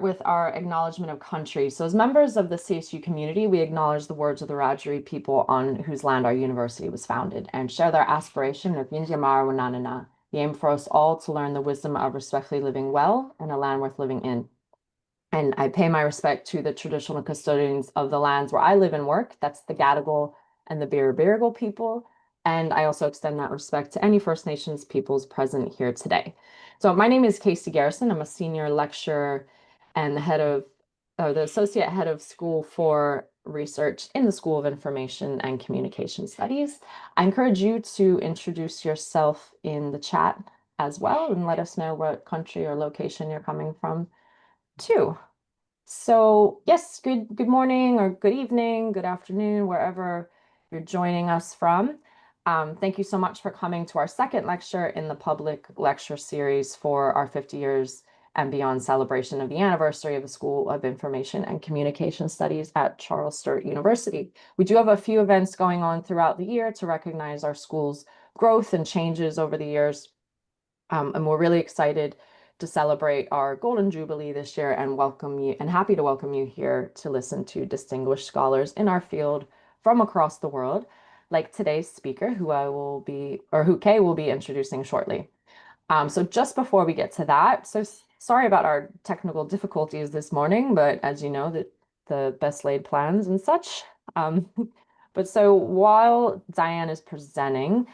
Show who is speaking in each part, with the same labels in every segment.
Speaker 1: With our acknowledgement of country. So as members of the CSU community, we acknowledge the words of the Wiradjuri people on whose land our university was founded and share their aspiration of Yindyamara Wananana, the aim for us all to learn the wisdom of respectfully living well in a land worth living in. And I pay my respect to the traditional custodians of the lands where I live and work. That's the Gadigal and the Biribirigal people. And I also extend that respect to any First Nations peoples present here today. So my name is Casey Garrison. I'm a senior lecturer and the associate head of school for research in the School of Information and Communication Studies. I encourage you to introduce yourself in the chat as well and let us know what country or location you're coming from too. So yes, good morning or good evening, good afternoon, wherever you're joining us from. Thank you so much for coming to our second lecture in the public lecture series for our 50 years and beyond celebration of the anniversary of the School of Information and Communication Studies at Charles Sturt University. We do have a few events going on throughout the year to recognize our school's growth and changes over the years. And we're really excited to celebrate our Golden Jubilee this year and welcome you and happy to welcome you here to listen to distinguished scholars in our field from across the world, like today's speaker, who Kay will be introducing shortly. So just before we get to that, sorry about our technical difficulties this morning, but as you know, the best laid plans and such. But so while Dianne is presenting,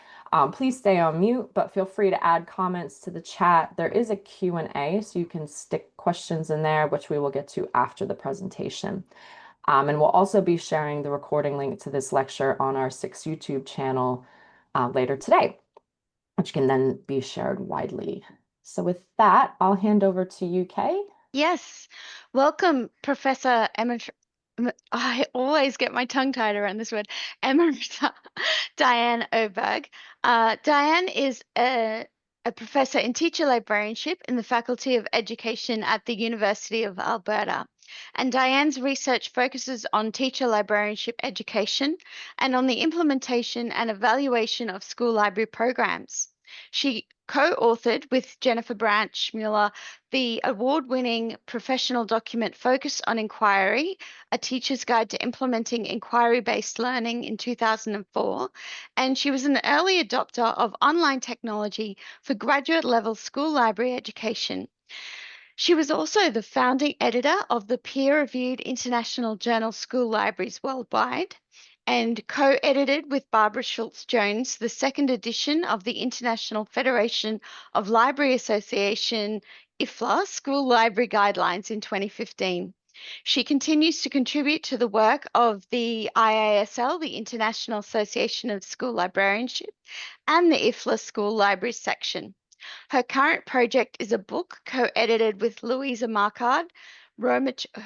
Speaker 1: please stay on mute, but feel free to add comments to the chat. There is a Q&A, so you can stick questions in there, which we will get to after the presentation. And we'll also be sharing the recording link to this lecture on our 6 YouTube channel later today, which can then be shared widely. So with that, I'll hand over to you, Kay.
Speaker 2: Yes, welcome, Professor Emerita. I always get my tongue tied around this word, Emerita Dianne Oberg. Dianne is a professor in teacher librarianship in the Faculty of Education at the University of Alberta. And Dianne's research focuses on teacher librarianship education and on the implementation and evaluation of school library programs. She co-authored with Jennifer Branch Mueller the award-winning professional document Focus on Inquiry, A Teacher's Guide to Implementing Inquiry-Based Learning in 2004, and she was an early adopter of online technology for graduate-level school library education. She was also the founding editor of the peer-reviewed international journal School Libraries Worldwide, and co-edited with Barbara Schultz-Jones the second edition of the International Federation of Library Association IFLA School Library Guidelines in 2015. She continues to contribute to the work of the IASL, the International Association of School Librarianship, and the IFLA School Libraries section. Her current project is a book co-edited with Luisa Marcard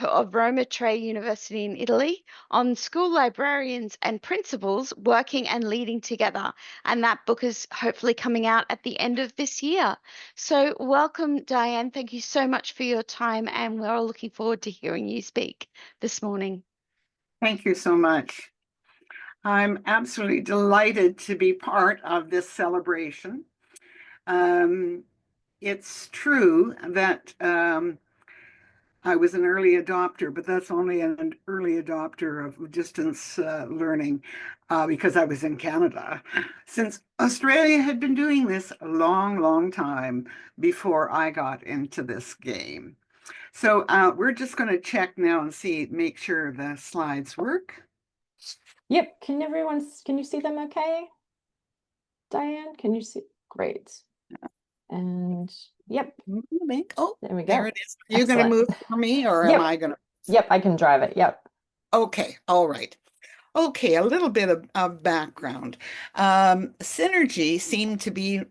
Speaker 2: of Roma Tre University in Italy on school librarians and principals working and leading together. And that book is hopefully coming out at the end of this year. So welcome, Dianne. Thank you so much for your time. And we're all looking forward to hearing you speak this morning.
Speaker 3: Thank you so much. I'm absolutely delighted to be part of this celebration. It's true that I was an early adopter, but that's only an early adopter of distance learning because I was in Canada, since Australia had been doing this a long time before I got into this game. So we're just going to check now and make sure the slides work.
Speaker 1: Yep, can you see them okay? Dianne, can you see? Great. And yep.
Speaker 3: Oh,
Speaker 1: there we go.
Speaker 3: There it is. You're going to move for me, or
Speaker 1: Yep.
Speaker 3: am I going to?
Speaker 1: Yep, I can drive it. Yep.
Speaker 3: Okay, all right. Okay, a little bit of background. Synergy seemed to be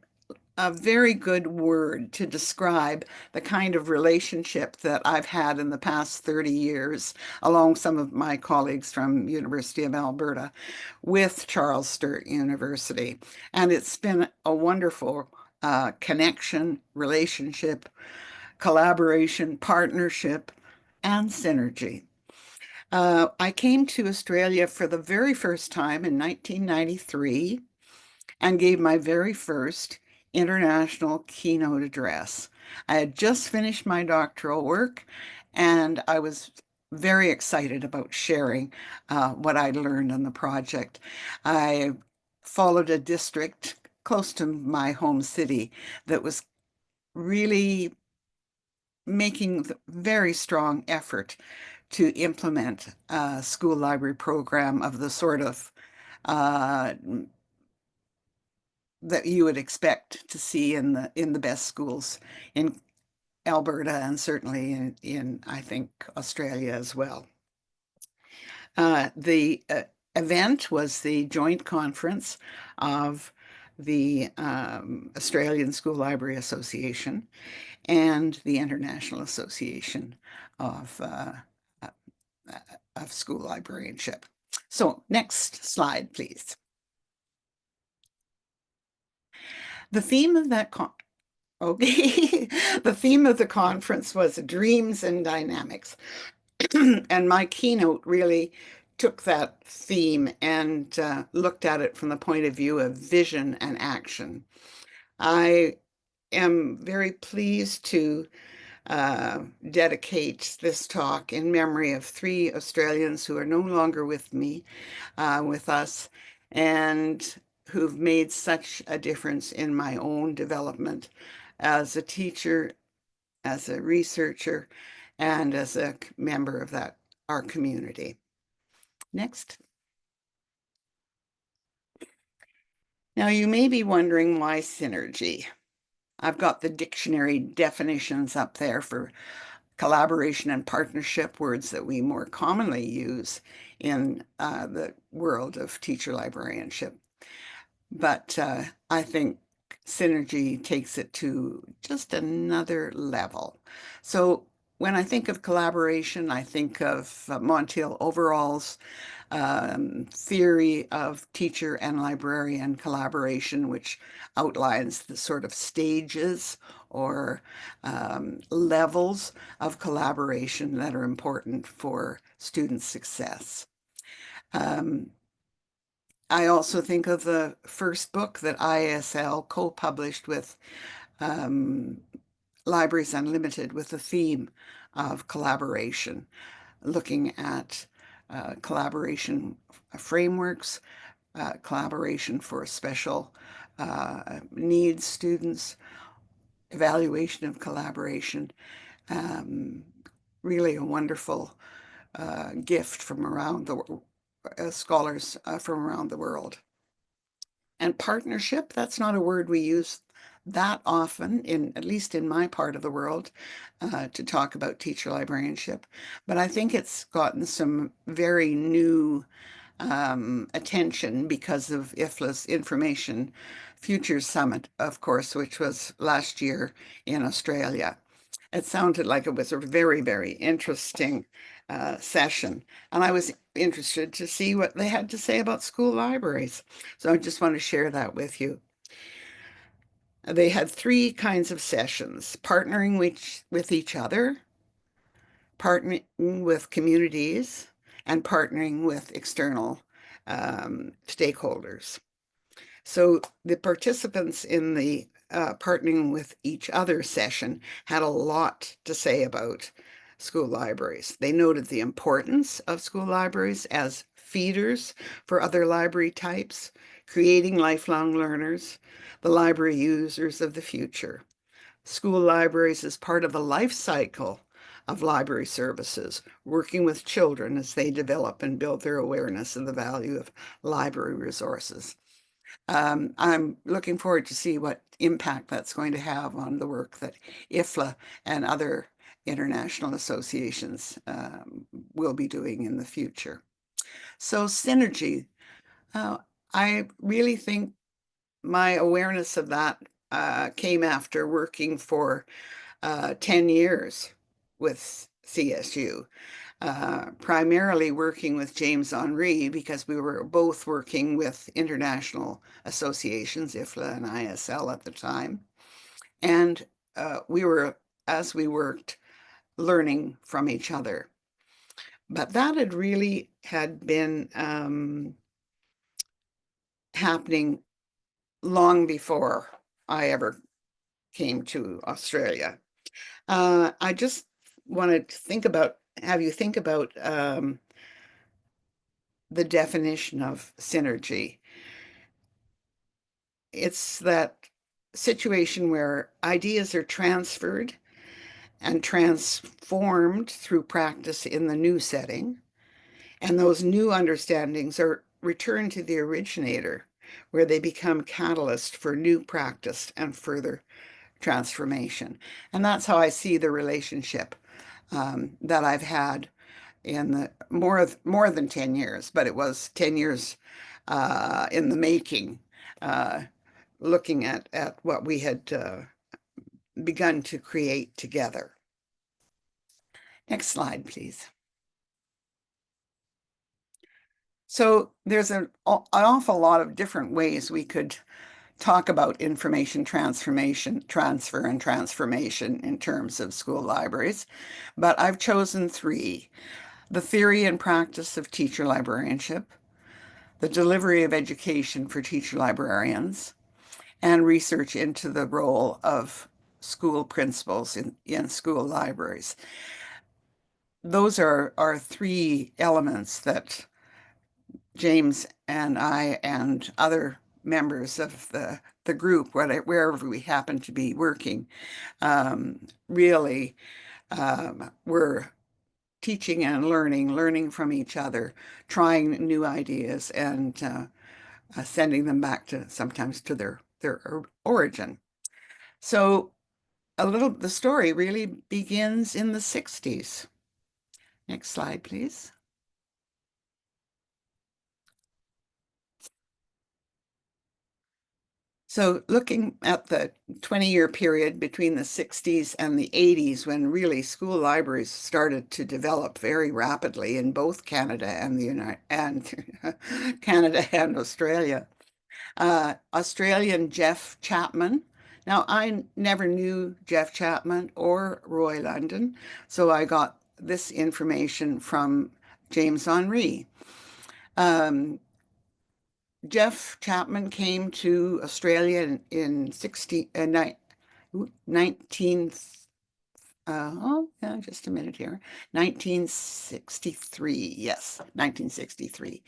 Speaker 3: a very good word to describe the kind of relationship that I've had in the past 30 years, along some of my colleagues from University of Alberta, with Charles Sturt University. And it's been a wonderful connection, relationship, collaboration, partnership, and synergy. I came to Australia for the very first time in 1993 and gave my very first international keynote address. I had just finished my doctoral work And I was very excited about sharing what I learned on the project. I followed a district close to my home city that was really making very strong effort to implement a school library program of the sort of that you would expect to see in the best schools in Alberta and certainly in I think Australia as well. The event was the joint conference of the Australian School Library Association and the International Association of School Librarianship. So next slide, please. The theme of that the theme of the conference was dreams and dynamics. And my keynote really took that theme and looked at it from the point of view of vision and action. I am very pleased to dedicate this talk in memory of 3 Australians who are no longer with us, and who've made such a difference in my own development as a teacher, as a researcher, and as a member of our community. Next. Now you may be wondering why synergy. I've got the dictionary definitions up there for collaboration and partnership, words that we more commonly use in the world of teacher librarianship. But I think synergy takes it to just another level. So when I think of collaboration, I think of Montiel Overall's theory of teacher and librarian collaboration, which outlines the sort of stages or levels of collaboration that are important for student success. I also think of the first book that ISL co-published with Libraries Unlimited with the theme of collaboration, looking at collaboration frameworks, collaboration for special needs students, evaluation of collaboration, really a wonderful gift from around the world, scholars from around the world. And partnership, that's not a word we use that often, at least in my part of the world, to talk about teacher librarianship. But I think it's gotten some very new attention because of IFLA's Information Futures Summit, of course, which was last year in Australia. It sounded like it was a very, very interesting session. And I was interested to see what they had to say about school libraries. So I just want to share that with you. They had 3 kinds of sessions: partnering with each other, partnering with communities, and partnering with external stakeholders. So the participants in the partnering with each other session had a lot to say about school libraries. They noted the importance of school libraries as feeders for other library types, creating lifelong learners, the library users of the future. School libraries as part of the life cycle of library services, working with children as they develop and build their awareness of the value of library resources. I'm looking forward to see what impact that's going to have on the work that IFLA and other international associations will be doing in the future. So synergy, I really think my awareness of that came after working for 10 years with CSU. Primarily working with James Henry because we were both working with international associations, IFLA and ISL at the time. And we were, as we worked, learning from each other. But that had been happening long before I ever came to Australia. I just want to have you think about the definition of synergy. It's that situation where ideas are transferred and transformed through practice in the new setting, and those new understandings are returned to the originator, where they become catalyst for new practice and further transformation. And that's how I see the relationship that I've had in the more than 10 years, but it was 10 years in the making, looking at what we had begun to create together. Next slide, please. So there's an awful lot of different ways we could talk about information transfer and transformation in terms of school libraries, but I've chosen three: the theory and practice of teacher librarianship, the delivery of education for teacher librarians, and research into the role of school principals in school libraries. Those are three elements that James and I and other members of the group, wherever we happen to be working, really were teaching and learning from each other, trying new ideas, and sending them back sometimes to their origin. So the story really begins in the 60s. Next slide, please. So looking at the 20-year period between the 60s and the 80s, when really school libraries started to develop very rapidly in both Canada and Canada and Australia. Australian Jeff Chapman. Now, I never knew Jeff Chapman or Roy London, so I got this information from James Henry. Jeff Chapman came to Australia in 1963. Yes, 1963.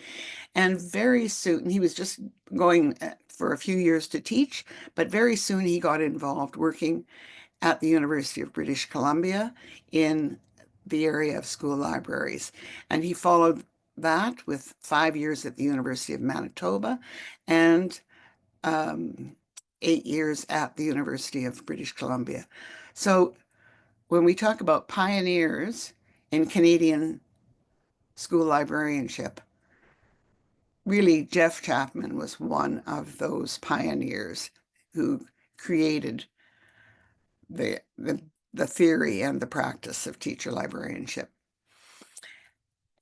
Speaker 3: And very soon, he was just going for a few years to teach, but very soon he got involved working at the University of British Columbia in the area of school libraries. And he followed that with 5 years at the University of Manitoba and 8 years at the University of British Columbia. So when we talk about pioneers in Canadian school librarianship, really Jeff Chapman was one of those pioneers who created the theory and the practice of teacher librarianship.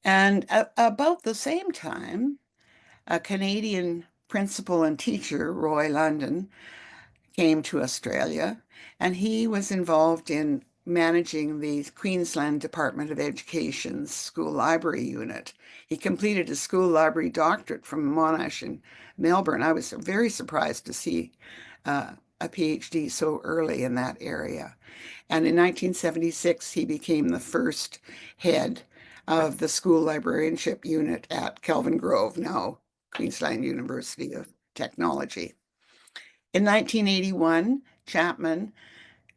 Speaker 3: And about the same time, a Canadian principal and teacher, Roy London, came to Australia, and he was involved in managing the Queensland Department of Education's school library unit. He completed a school library doctorate from Monash in Melbourne. I was very surprised to see a PhD so early in that area. And in 1976, he became the first head of the school librarianship unit at Kelvin Grove, now Queensland University of Technology. In 1981, Chapman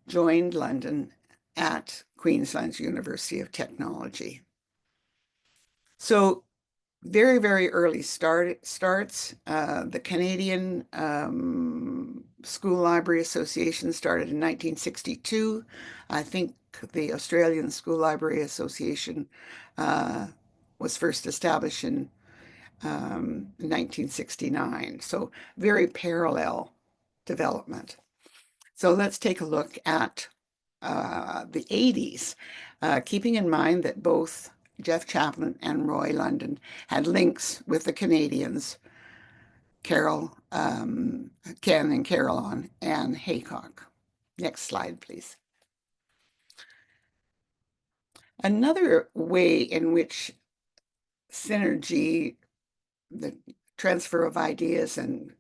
Speaker 3: joined London at Queensland's University of Technology. So very, very early starts. The Canadian School Library Association started in 1962. I think the Australian School Library Association was first established in 1969. So very parallel development. So let's take a look at the 80s, keeping in mind that both Jeff Chapman and Roy London had links with the Canadians, Ken and Caroline and Haycock. Next slide, please. Another way in which synergy, the transfer of ideas and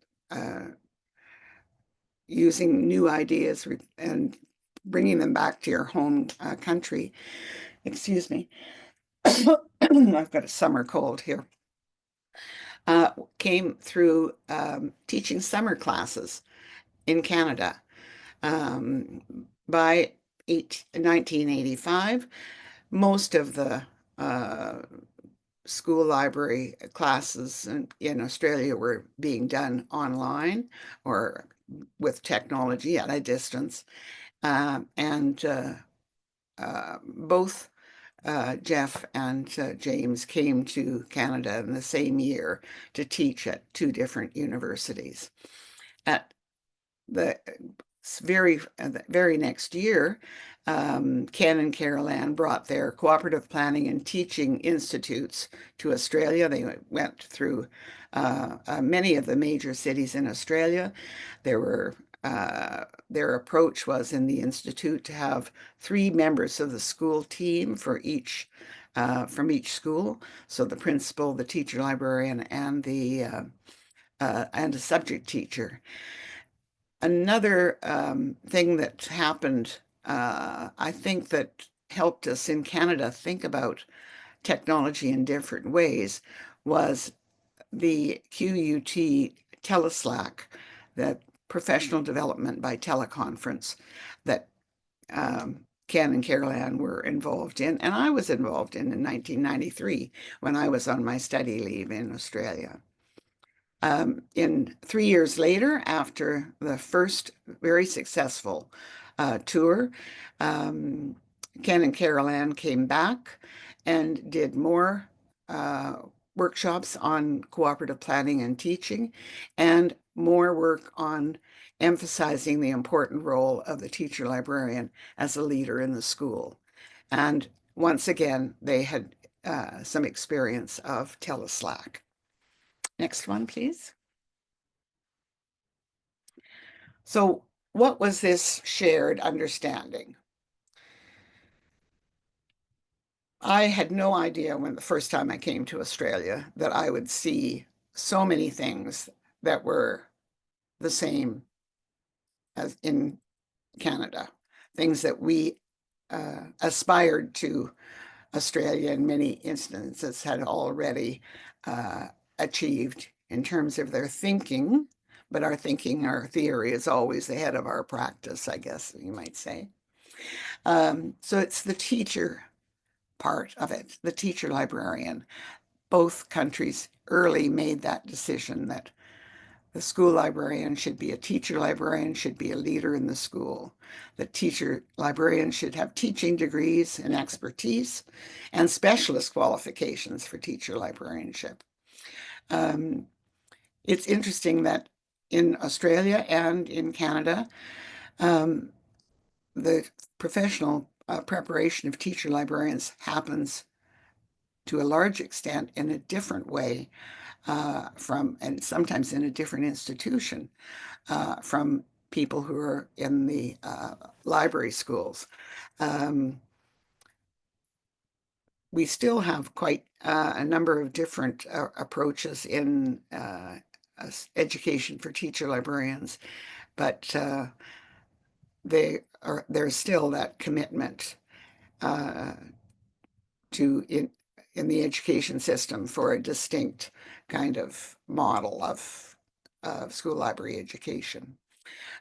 Speaker 3: using new ideas and bringing them back to your home country. Excuse me. I've got a summer cold here. Came through teaching summer classes in Canada. By 1985, most of the school library classes in Australia were being done online or with technology at a distance. And both Jeff and James came to Canada in the same year to teach at two different universities. At the very next year, Ken and Carol Ann brought their cooperative planning and teaching institutes to Australia. They went through many of the major cities in Australia. Their approach was in the institute to have 3 members of the school team for each from each school. So the principal, the teacher librarian, and a subject teacher. Another thing that happened, I think that helped us in Canada think about technology in different ways was the QUT Teleslack, that professional development by teleconference that Ken and Carol Ann were involved in, and I was involved in 1993 when I was on my study leave in Australia. In 3 years later, after the first very successful tour, Ken and Carol Ann came back and did more workshops on cooperative planning and teaching, and more work on emphasizing the important role of the teacher librarian as a leader in the school. And once again, they had some experience of Teleslack. Next one, please. So what was this shared understanding? I had no idea when the first time I came to Australia that I would see so many things that were the same as in Canada, things that we aspired to. Australia in many instances had already achieved in terms of their thinking, but our theory is always ahead of our practice, I guess you might say. So it's the teacher part of it, the teacher librarian. Both countries early made that decision that the school librarian should be a teacher librarian, should be a leader in the school. The teacher librarian should have teaching degrees and expertise and specialist qualifications for teacher librarianship. It's interesting that in Australia and in Canada, the professional preparation of teacher librarians happens to a large extent in a different way and sometimes in a different institution from people who are in the library schools. We still have quite a number of different approaches in education for teacher librarians, but there's still that commitment to in the education system for a distinct kind of model of school library education.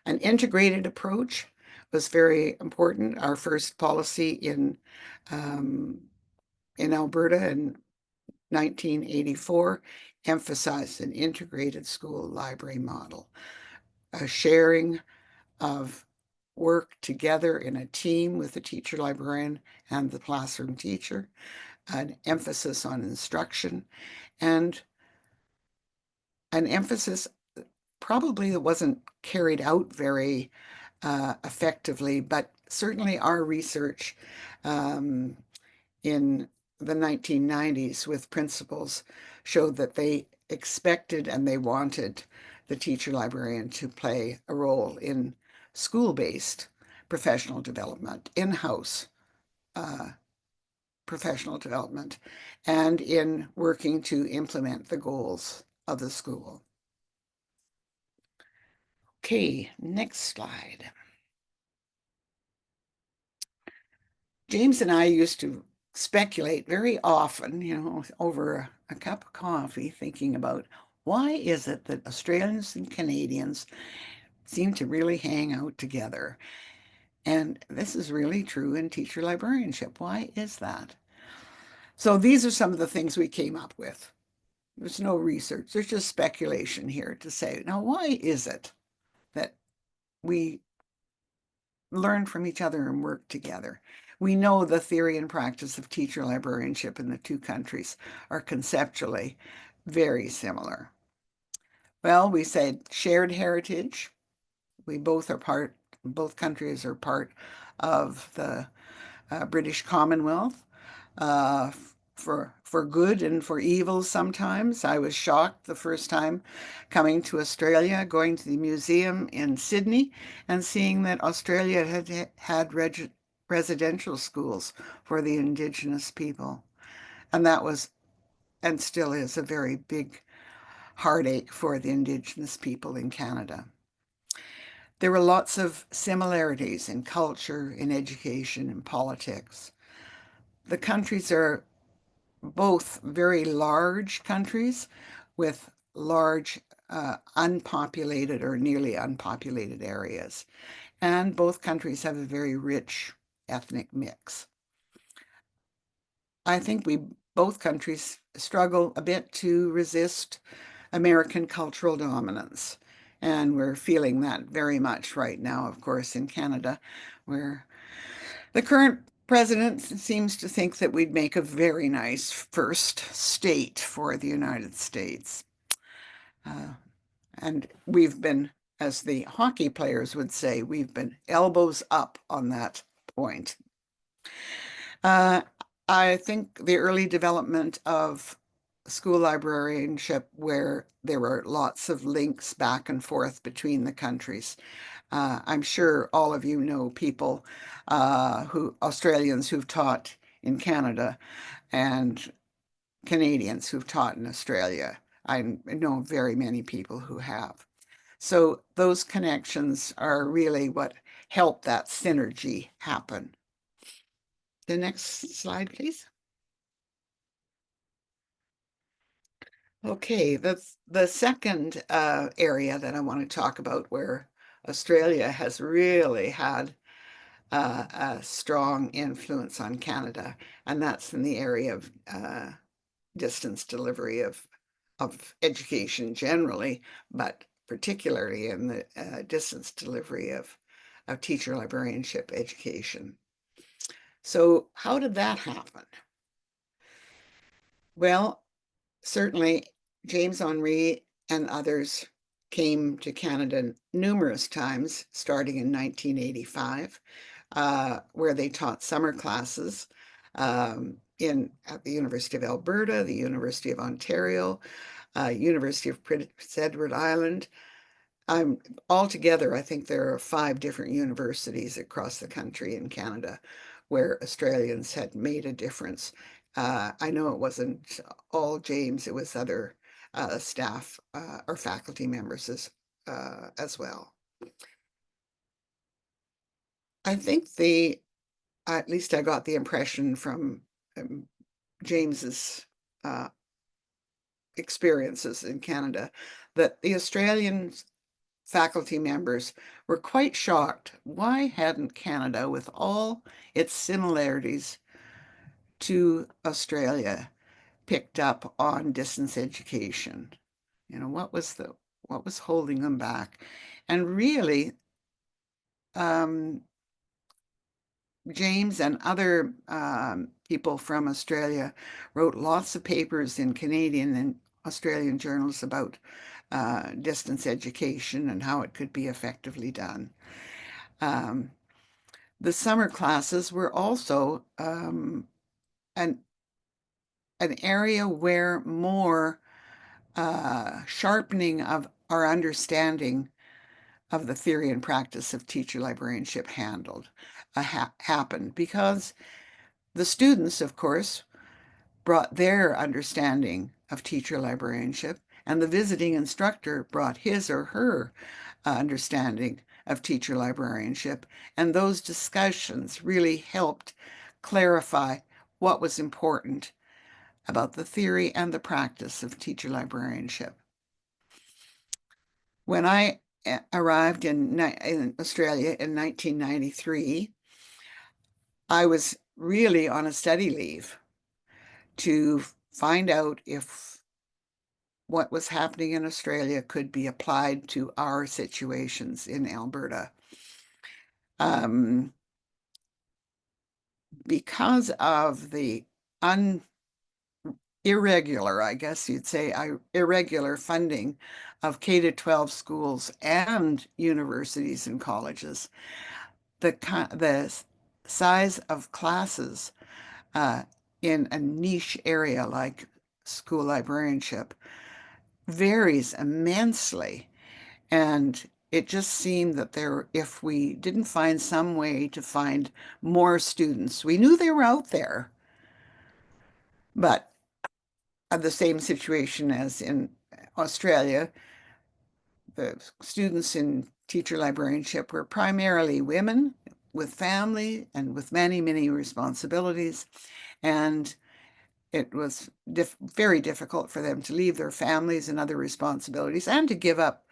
Speaker 3: An integrated approach was very important. Our first policy in Alberta in 1984 emphasized an integrated school library model, a sharing of work together in a team with the teacher librarian and the classroom teacher, an emphasis on instruction, and an emphasis probably that wasn't carried out very effectively, but certainly our research in the 1990s with principals showed that they expected and they wanted the teacher librarian to play a role in school-based professional development, in-house professional development, and in working to implement the goals of the school. Okay, next slide. James and I used to speculate very often, over a cup of coffee, thinking about why is it that Australians and Canadians seem to really hang out together? And this is really true in teacher librarianship. Why is that? So these are some of the things we came up with. There's no research, there's just speculation here to say, now, why is it that we learn from each other and work together? We know the theory and practice of teacher librarianship in the two countries are conceptually very similar. Well, we said shared heritage. Both countries are part of the British Commonwealth, uh, for good and for evil sometimes. I was shocked the first time coming to Australia, going to the museum in Sydney and seeing that Australia had residential schools for the Indigenous people. And that was, and still is, a very big heartache for the Indigenous people in Canada. There were lots of similarities in culture, in education, in politics. The countries are both very large countries with large unpopulated or nearly unpopulated areas. And both countries have a very rich ethnic mix. I think both countries struggle a bit to resist American cultural dominance. And we're feeling that very much right now, of course, in Canada, where the current president seems to think that we'd make a very nice first state for the United States. And we've been, as the hockey players would say, we've been elbows up on that point. I think the early development of school librarianship, where there were lots of links back and forth between the countries. I'm sure all of you know people Australians who've taught in Canada and Canadians who've taught in Australia. I know very many people who have. So those connections are really what help that synergy happen. The next slide, please. Okay, the second area that I want to talk about where Australia has really had a strong influence on Canada, and that's in the area of distance delivery of education generally, but particularly in the distance delivery of teacher librarianship education. So how did that happen? Well, certainly James Henry and others came to Canada numerous times, starting in 1985, where they taught summer classes at the University of Alberta, the University of Ontario, University of Prince Edward Island. Altogether, I think there are 5 different universities across the country in Canada where Australians had made a difference. I know it wasn't all James, it was other staff or faculty members as well. I think at least I got the impression from James's experiences in Canada that the Australian faculty members were quite shocked. Why hadn't Canada, with all its similarities to Australia, picked up on distance education? What was holding them back? And really, James and other people from Australia wrote lots of papers in Canadian and Australian journals about distance education and how it could be effectively done. The summer classes were also an area where more sharpening of our understanding of the theory and practice of teacher librarianship happened, because the students, of course, brought their understanding of teacher librarianship, and the visiting instructor brought his or her understanding of teacher librarianship, and those discussions really helped clarify what was important about the theory and the practice of teacher librarianship. When I arrived in Australia in 1993, I was really on a study leave to find out if what was happening in Australia could be applied to our situations in Alberta. Because of the irregular, I guess you'd say, irregular funding of K-12 schools and universities and colleges, the size of classes in a niche area like school librarianship varies immensely. And it just seemed that if we didn't find some way to find more students, we knew they were out there, but the same situation as in Australia, the students in teacher librarianship were primarily women with family and with many, many responsibilities. And it was very difficult for them to leave their families and other responsibilities and to give up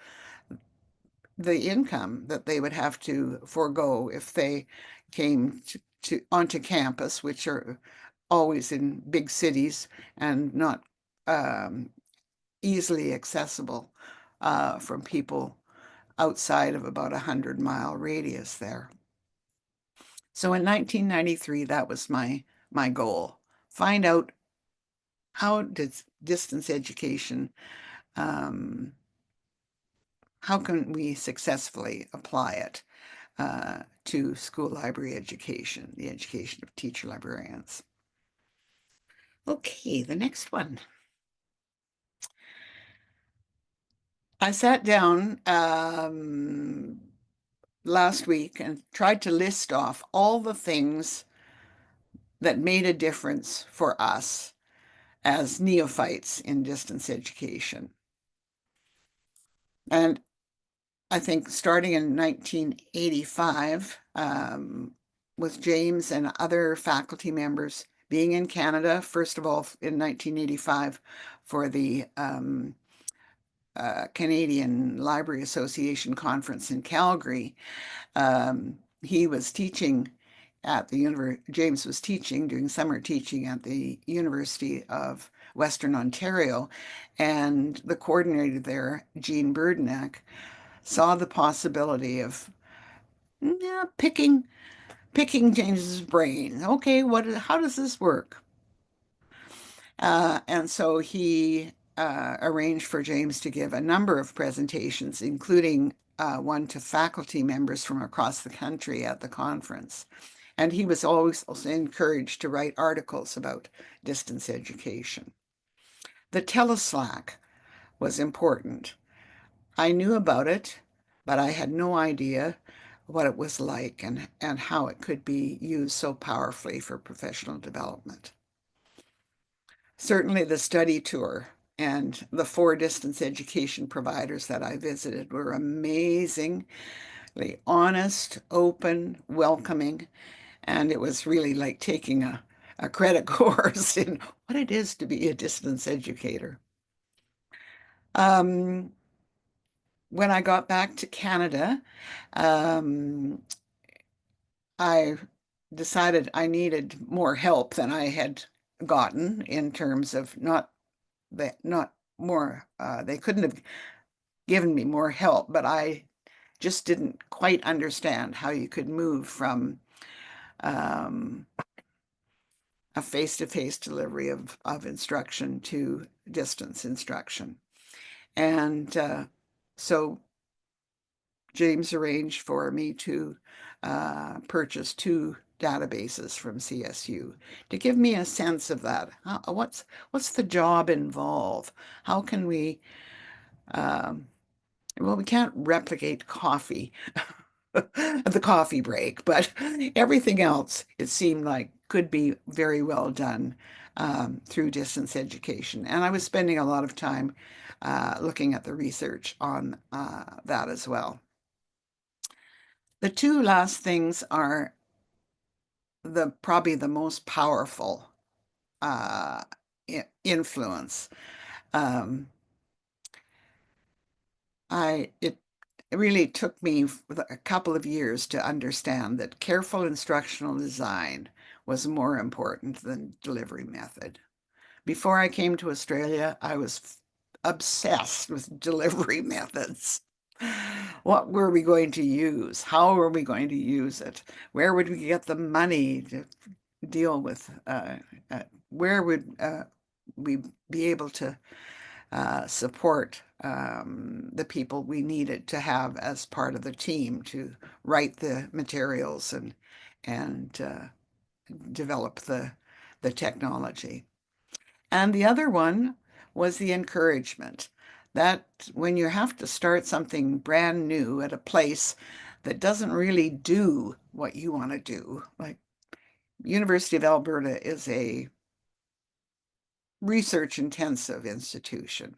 Speaker 3: the income that they would have to forego if they came onto campus, which are always in big cities and not easily accessible from people outside of about 100-mile radius there. So in 1993, that was my goal. Find out how does distance education, how can we successfully apply it to school library education, the education of teacher librarians. Okay, the next one. I sat down last week and tried to list off all the things that made a difference for us as neophytes in distance education. And I think starting in 1985, with James and other faculty members being in Canada, first of all, in 1985 for the Canadian Library Association conference in Calgary. He was teaching at the James was teaching, doing summer teaching at the University of Western Ontario, and the coordinator there, Jean Burdenak, saw the possibility of picking James's brain. Okay, how does this work? And so he arranged for James to give a number of presentations, including one to faculty members from across the country at the conference. And he was always also encouraged to write articles about distance education. The teleslack was important. I knew about it, but I had no idea what it was like and how it could be used so powerfully for professional development. Certainly the study tour and the 4 distance education providers that I visited were amazingly honest, open, welcoming, and it was really like taking a credit course in what it is to be a distance educator. When I got back to Canada, I decided I needed more help than I had gotten in terms of they couldn't have given me more help, but I just didn't quite understand how you could move from a face-to-face delivery of instruction to distance instruction. And so James arranged for me to purchase 2 databases from CSU to give me a sense of that. What's the job involved? How can we, well, we can't replicate coffee, the coffee break, but everything else, it seemed like could be very well done through distance education. And I was spending a lot of time looking at the research on that as well. The 2 last things are probably the most powerful influence. It really took me a couple of years to understand that careful instructional design was more important than delivery method. Before I came to Australia, I was obsessed with delivery methods. What were we going to use? How were we going to use it? Where would we get the money to deal with? Where would we be able to support the people we needed to have as part of the team to write the materials and develop the technology? And the other one was the encouragement that when you have to start something brand new at a place that doesn't really do what you want to do, like University of Alberta is a research intensive institution.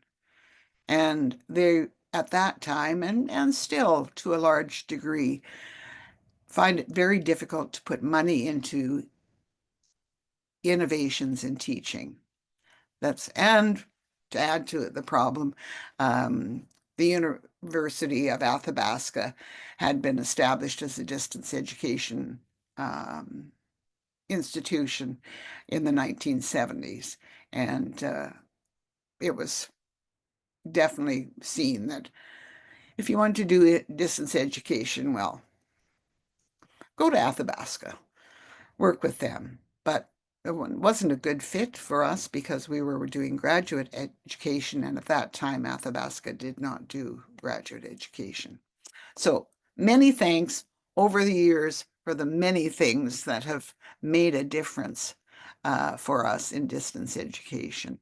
Speaker 3: And they, at that time, and still to a large degree, find it very difficult to put money into innovations in teaching. And to add to it the problem, the University of Athabasca had been established as a distance education institution in the 1970s. And it was definitely seen that if you want to do distance education, well, go to Athabasca, work with them. But it wasn't a good fit for us because we were doing graduate education, and at that time, Athabasca did not do graduate education. So many thanks over the years for the many things that have made a difference for us in distance education.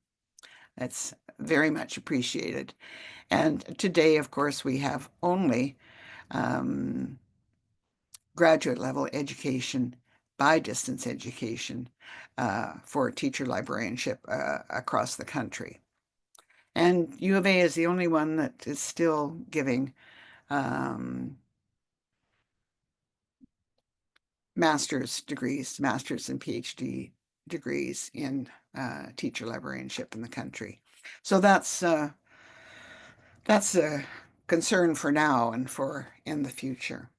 Speaker 3: That's very much appreciated. And today, of course, we have only graduate level education by distance education for teacher librarianship across the country. And U of A is the only one that is still giving master's degrees, master's and PhD degrees in teacher librarianship in the country. So that's a concern for now and for in the future.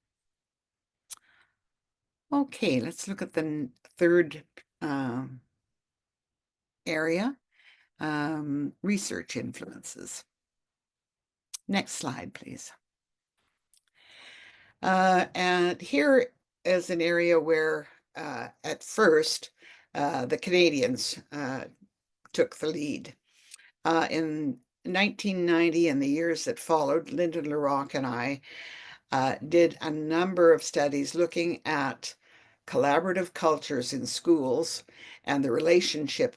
Speaker 3: Okay, let's look at the third area, research influences. Next slide, please. And here is an area where at first the Canadians took the lead. In 1990 and the years that followed, Lyndon LaRocque and I did a number of studies looking at collaborative cultures in schools and the relationship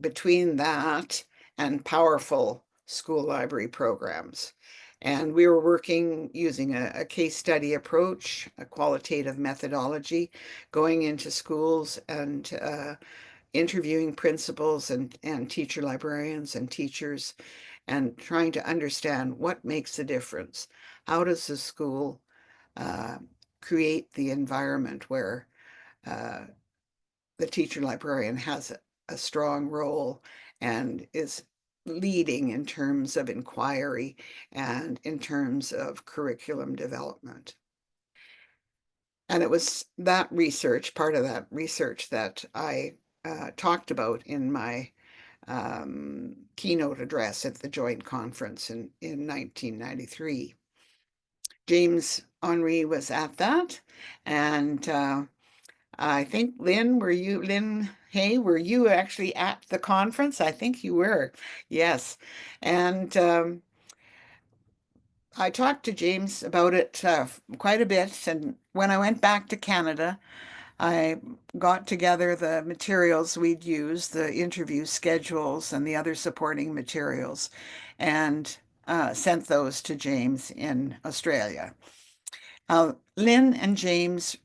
Speaker 3: between that and powerful school library programs. And we were working using a case study approach, a qualitative methodology, going into schools and interviewing principals and teacher librarians and teachers and trying to understand what makes a difference. How does the school create the environment where the teacher librarian has a strong role and is leading in terms of inquiry and in terms of curriculum development. And it was that research, part of that research, that I talked about in my keynote address at the Joint Conference in 1993. James Henry was at that, and I think Lynn, Hay, were you actually at the conference? I think you were, yes. And I talked to James about it quite a bit, and when I went back to Canada, I got together the materials we'd use, the interview schedules and the other supporting materials, and sent those to James in Australia. Lynn and James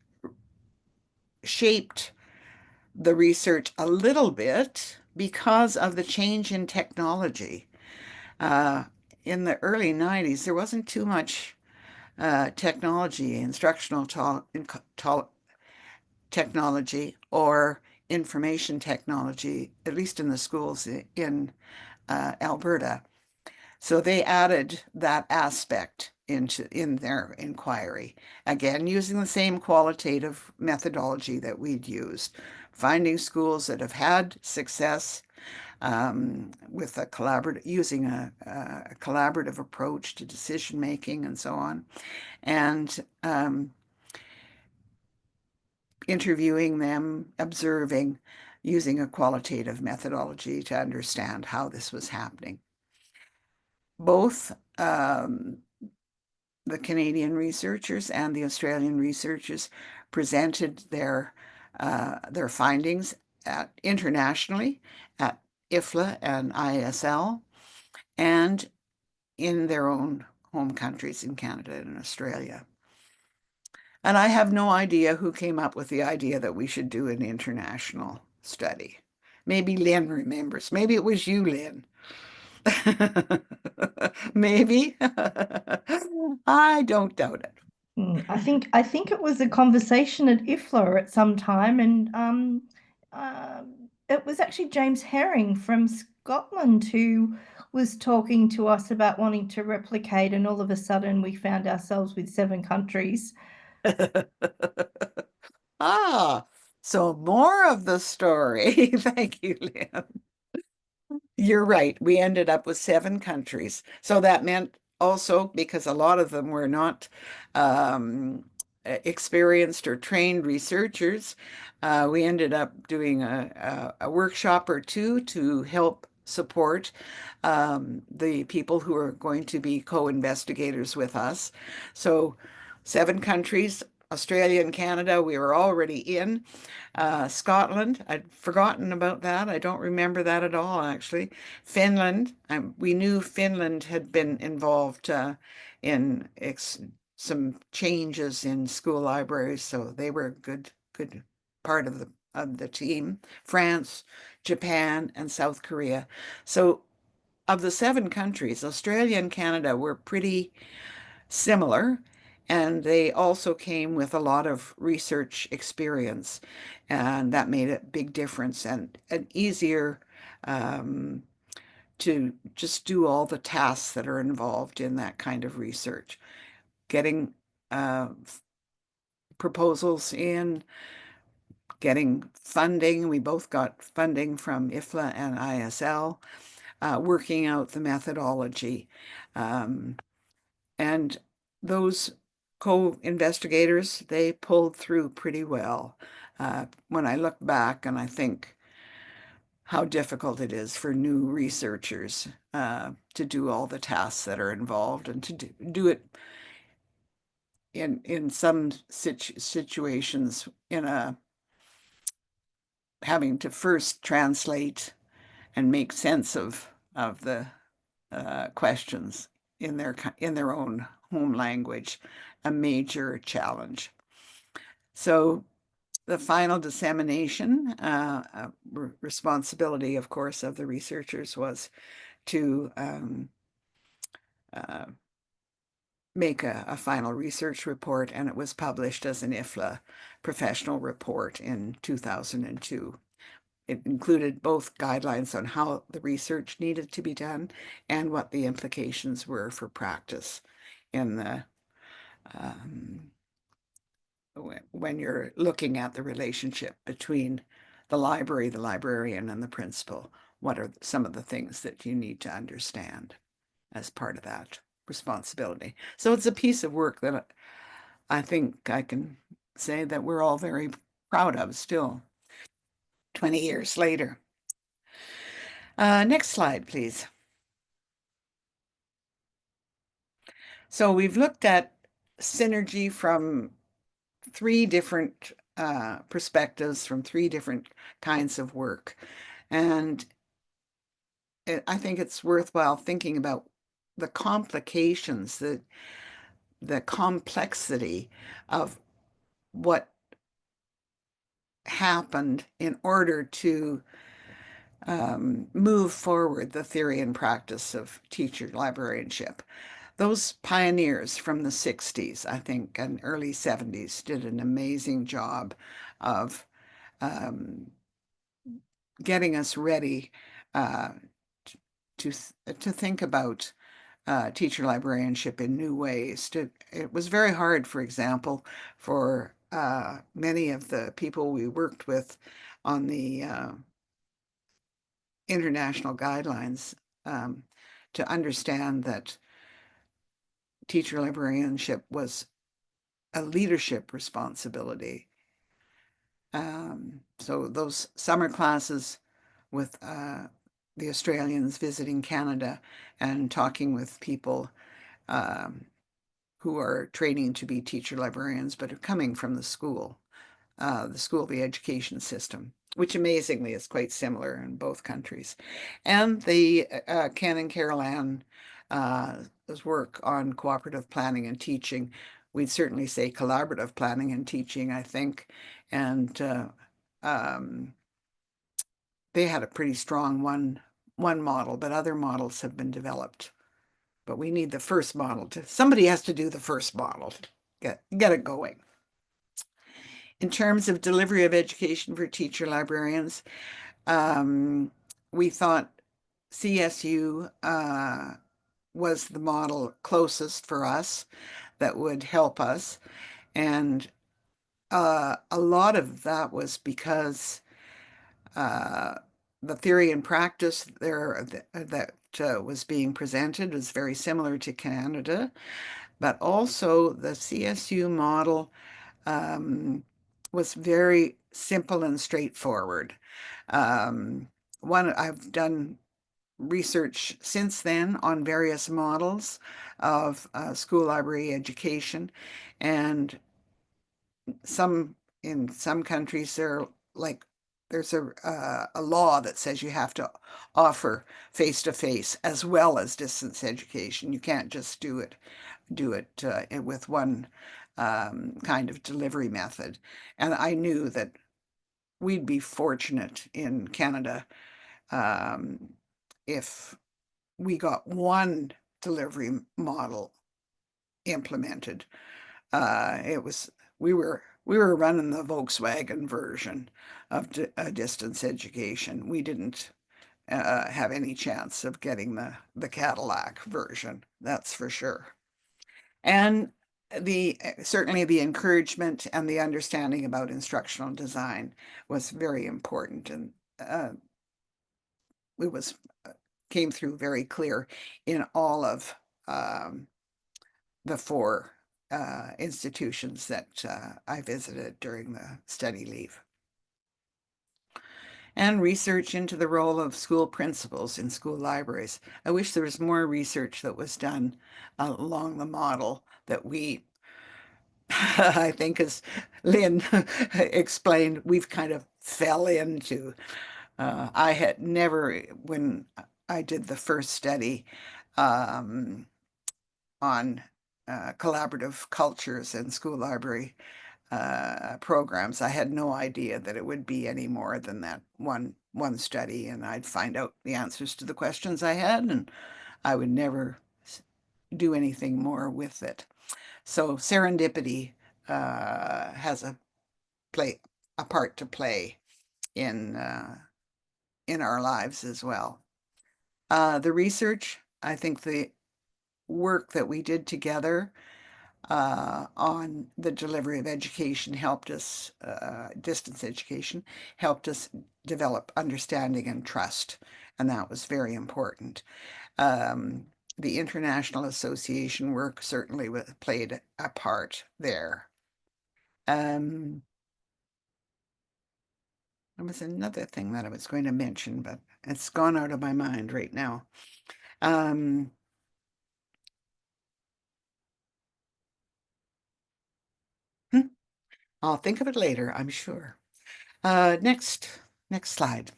Speaker 3: shaped the research a little bit because of the change in technology. In the early 90s, there wasn't too much technology, instructional technology or information technology, at least in the schools in Alberta. So they added that aspect in their inquiry. Again, using the same qualitative methodology that we'd used, finding schools that have had success with using a collaborative approach to decision making and so on, and interviewing them, observing, using a qualitative methodology to understand how this was happening. Both the Canadian researchers and the Australian researchers presented their findings internationally at IFLA and ISL, and in their own home countries in Canada and Australia. And I have no idea who came up with the idea that we should do an international study. Maybe Lynn remembers. Maybe it was you, Lynn. Maybe. I don't doubt it.
Speaker 4: I think it was a conversation at IFLA at some time, and it was actually James Herring from Scotland who was talking to us about wanting to replicate, and all of a sudden we found ourselves with 7 countries.
Speaker 3: Ah, so more of the story. Thank you, Lynn. You're right. We ended up with 7 countries. So that meant also, because a lot of them were not experienced or trained researchers, we ended up doing a workshop or 2 to help support the people who are going to be co-investigators with us. So 7 countries, Australia and Canada, we were already in. Scotland, I'd forgotten about that. I don't remember that at all, actually. Finland, we knew Finland had been involved in some changes in school libraries, so they were a good part of the team. France, Japan, and South Korea. So of the 7 countries, Australia and Canada were pretty similar, and they also came with a lot of research experience, and that made a big difference and easier to just do all the tasks that are involved in that kind of research. Getting proposals in, getting funding. We both got funding from IFLA and ISL, working out the methodology. And those co-investigators, they pulled through pretty well. When I look back and I think how difficult it is for new researchers to do all the tasks that are involved, and to do it in some situations having to first translate and make sense of the questions in their own home language, a major challenge. So the final dissemination responsibility, of course, of the researchers was to make a final research report, and it was published as an IFLA professional report in 2002. It included both guidelines on how the research needed to be done and what the implications were for practice in the when you're looking at the relationship between the library, the librarian, and the principal. What are some of the things that you need to understand as part of that responsibility? So it's a piece of work that I think I can say that we're all very proud of still, 20 years later. Next slide, please. So we've looked at synergy from 3 different perspectives, from 3 different kinds of work. And I think it's worthwhile thinking about the complications, the complexity of what happened in order to move forward the theory and practice of teacher librarianship. Those pioneers from the 60s, I think, and early 70s did an amazing job of getting us ready to think about teacher librarianship in new ways. It was very hard, for example, for many of the people we worked with on the international guidelines to understand that teacher librarianship was a leadership responsibility. So those summer classes with the Australians visiting Canada and talking with people who are training to be teacher librarians, but are coming from the school, the education system, which amazingly is quite similar in both countries. And the Ken and Carol Ann's work on cooperative planning and teaching. We'd certainly say collaborative planning and teaching, I think. And they had a pretty strong one model, but other models have been developed. But we need the first model somebody has to do the first model to get it going. In terms of delivery of education for teacher librarians, we thought CSU was the model closest for us that would help us. And a lot of that was because the theory and practice there that was being presented was very similar to Canada, but also the CSU model was very simple and straightforward. I've done research since then on various models of school library education, and in some countries there's a law that says you have to offer face-to-face as well as distance education. You can't just do it with one kind of delivery method. And I knew that we'd be fortunate in Canada if we got one delivery model implemented. We were running the Volkswagen version of distance education. We didn't have any chance of getting the Cadillac version, that's for sure. And certainly the encouragement and the understanding about instructional design was very important, and it came through very clear in all of the four institutions that I visited during the study leave. And research into the role of school principals in school libraries. I wish there was more research that was done along the model that we, I think as Lynn explained, we've kind of fell into. I had never, when I did the first study on collaborative cultures and school library programs, I had no idea that it would be any more than that one study, and I'd find out the answers to the questions I had, and I would never do anything more with it. So serendipity has a part to play in our lives as well. The research, I think the work that we did together on the delivery of education helped us, distance education, helped us develop understanding and trust, and that was very important. The international association work certainly played a part there. There was another thing that I was going to mention, but it's gone out of my mind right now. I'll think of it later, I'm sure. Next slide.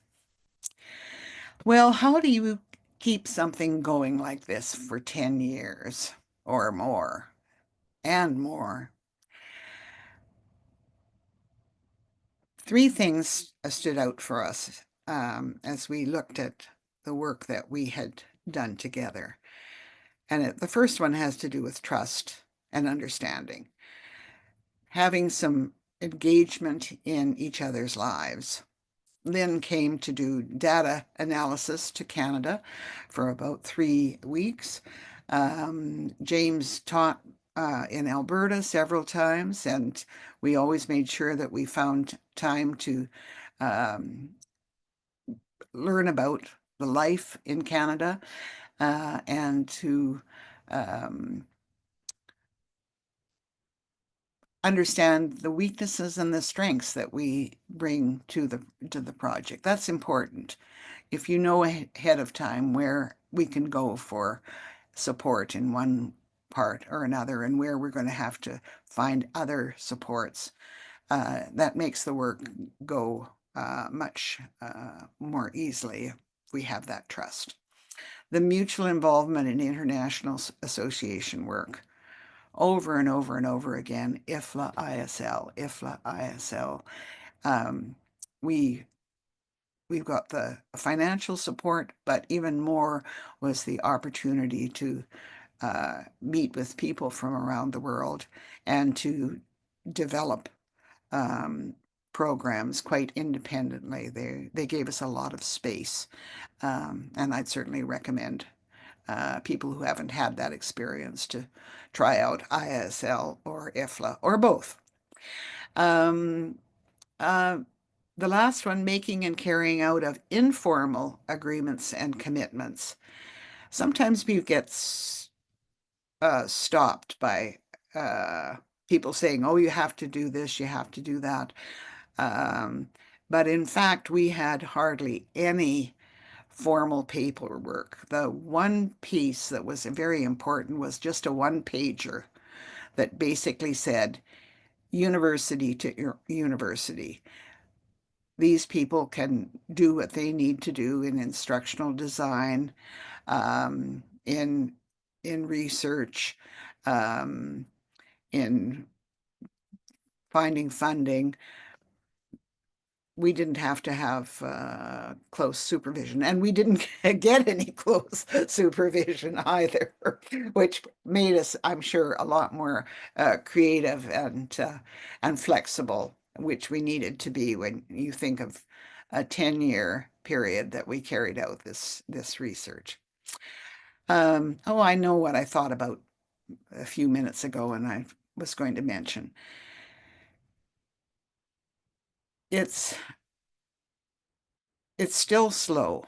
Speaker 3: Well, how do you keep something going like this for 10 years or more and more? Three things stood out for us as we looked at the work that we had done together. And the first one has to do with trust and understanding. Having some engagement in each other's lives. Lynn came to do data analysis to Canada for about 3 weeks. James taught in Alberta several times, and we always made sure that we found time to learn about the life in Canada and to understand the weaknesses and the strengths that we bring to the project. That's important. If you know ahead of time where we can go for support in one part or another and where we're going to have to find other supports, that makes the work go much more easily if we have that trust. The mutual involvement in international association work, over and over and over again, IFLA, ISL, IFLA, ISL. We've got the financial support, but even more was the opportunity to meet with people from around the world and to develop programs quite independently. They gave us a lot of space, and I'd certainly recommend people who haven't had that experience to try out ISL or IFLA or both. The last one, making and carrying out of informal agreements and commitments. Sometimes we get stopped by people saying, oh, you have to do this, you have to do that. But in fact, we had hardly any formal paperwork. The one piece that was very important was just a one-pager that basically said, university to university. These people can do what they need to do in instructional design, in research, in finding funding. We didn't have to have close supervision, and we didn't get any close supervision either, which made us, I'm sure, a lot more creative and flexible, which we needed to be when you think of a 10-year period that we carried out this research. Oh, I know what I thought about a few minutes ago, and I was going to mention. It's still slow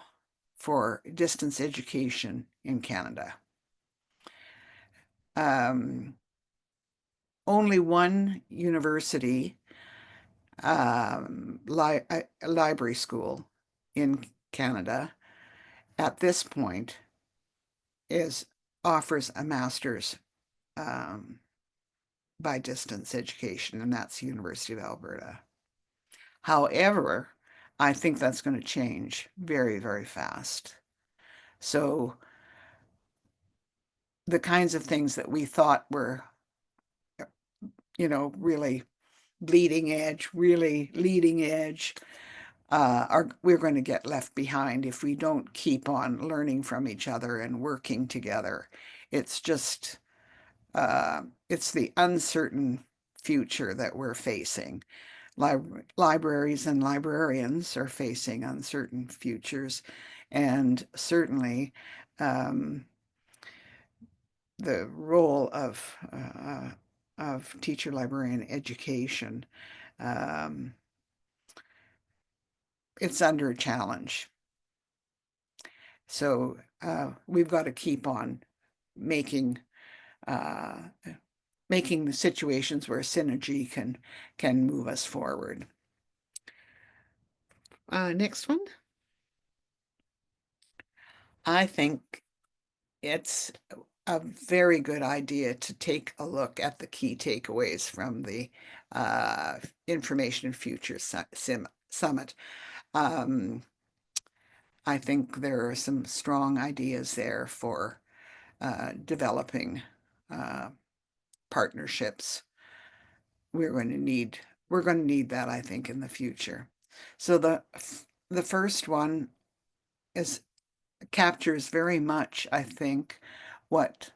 Speaker 3: for distance education in Canada. Only one university, library school in Canada at this point offers a master's by distance education, and that's the University of Alberta. However, I think that's going to change very, very fast. So the kinds of things that we thought were, really bleeding edge, really leading edge, we're going to get left behind if we don't keep on learning from each other and working together. It's just, it's the uncertain future that we're facing. Libraries and librarians are facing uncertain futures, and certainly the role of teacher librarian education, it's under challenge. So we've got to keep on making the situations where synergy can move us forward. Next one. I think it's a very good idea to take a look at the key takeaways from the Information Future Summit. I think there are some strong ideas there for developing partnerships. We're going to need that, I think, in the future. So the first one captures very much, I think, what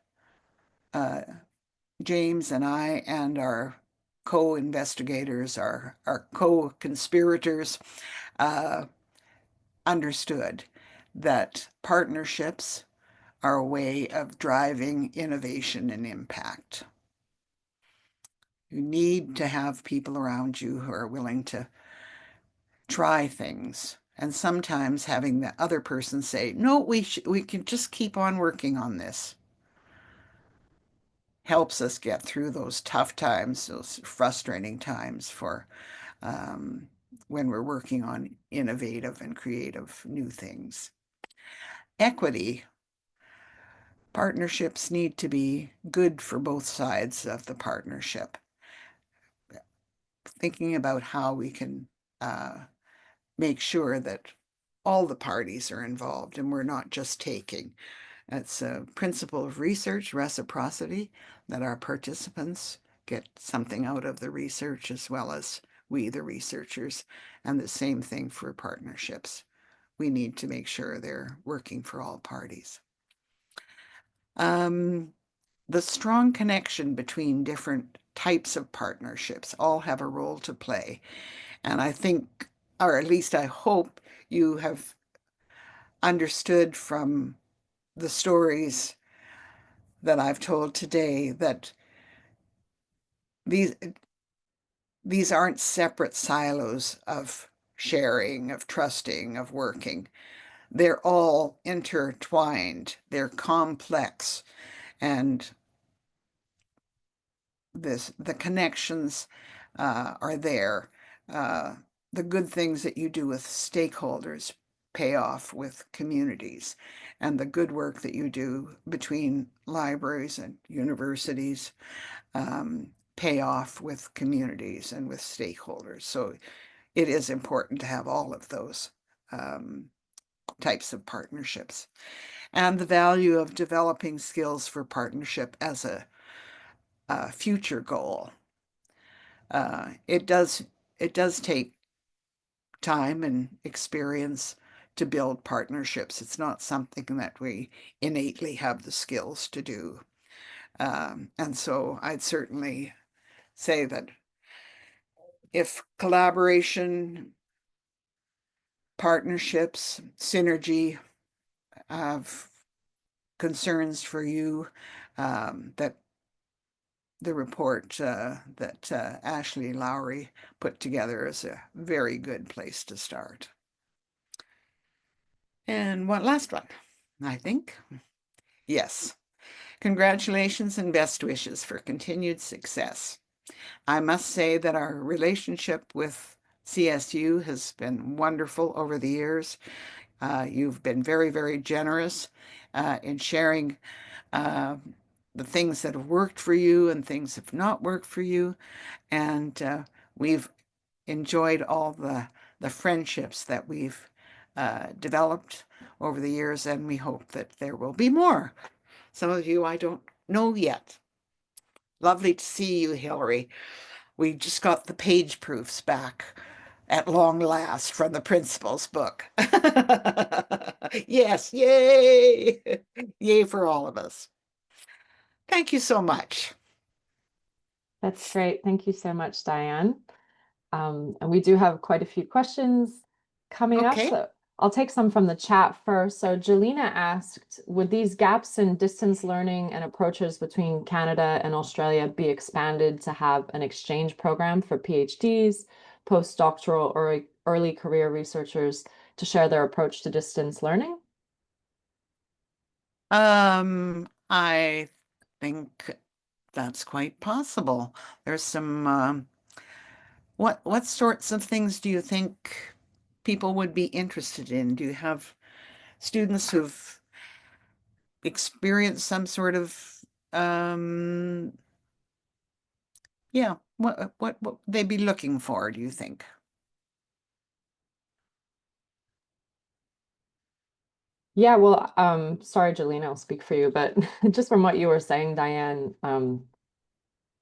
Speaker 3: James and I and our co-investigators, our co-conspirators, understood that partnerships are a way of driving innovation and impact. You need to have people around you who are willing to try things. And sometimes having the other person say, no, we can just keep on working on this, helps us get through those tough times, those frustrating times for when we're working on innovative and creative new things. Equity. Partnerships need to be good for both sides of the partnership. Thinking about how we can make sure that all the parties are involved and we're not just taking. It's a principle of research, reciprocity, that our participants get something out of the research as well as we, the researchers, and the same thing for partnerships. We need to make sure they're working for all parties. The strong connection between different types of partnerships all have a role to play. And I think, or at least I hope, you have understood from the stories that I've told today that these aren't separate silos of sharing, of trusting, of working. They're all intertwined. They're complex. And the connections are there. The good things that you do with stakeholders pay off with communities, and the good work that you do between libraries and universities pay off with communities and with stakeholders. So it is important to have all of those types of partnerships. And the value of developing skills for partnership as a future goal. It does take time and experience to build partnerships. It's not something that we innately have the skills to do. And so I'd certainly say that if collaboration, partnerships, synergy have concerns for you, that the report that Ashley Lowry put together is a very good place to start. And one last one, I think. Yes. Congratulations and best wishes for continued success. I must say that our relationship with CSU has been wonderful over the years. You've been very, very generous in sharing the things that have worked for you and things have not worked for you. And we've enjoyed all the friendships that we've developed over the years, and we hope that there will be more. Some of you I don't know yet. Lovely to see you, Hillary. We just got the page proofs back at long last from the principal's book. Yes, yay! Yay for all of us. Thank you so much.
Speaker 1: That's great. Thank you so much, Dianne. And we do have quite a few questions coming up.
Speaker 3: Okay.
Speaker 1: So I'll take some from the chat first. So Jelena asked, would these gaps in distance learning and approaches between Canada and Australia be expanded to have an exchange program for PhDs, postdoctoral, or early career researchers to share their approach to distance learning?
Speaker 3: I think that's quite possible. There's some what sorts of things do you think people would be interested in? Do you have students who've experienced some sort of yeah, what would they be looking for, do you think?
Speaker 1: Yeah, well, sorry, Jelena, I'll speak for you, but just from what you were saying, Dianne,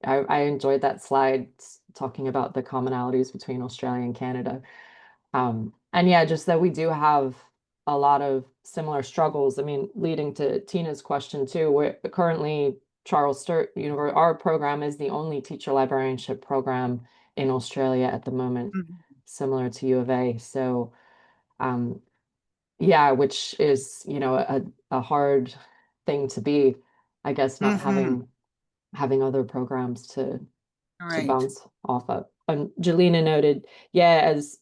Speaker 1: I enjoyed that slide talking about the commonalities between Australia and Canada. And yeah, just that we do have a lot of similar struggles. I mean, leading to Tina's question too, we're currently Charles Sturt University, our program is the only teacher librarianship program in Australia at the moment, similar to U of A. So, yeah, which is, a hard thing to be, I guess, not having other programs to
Speaker 3: Right.
Speaker 1: bounce off of. And Jelena noted, yeah, as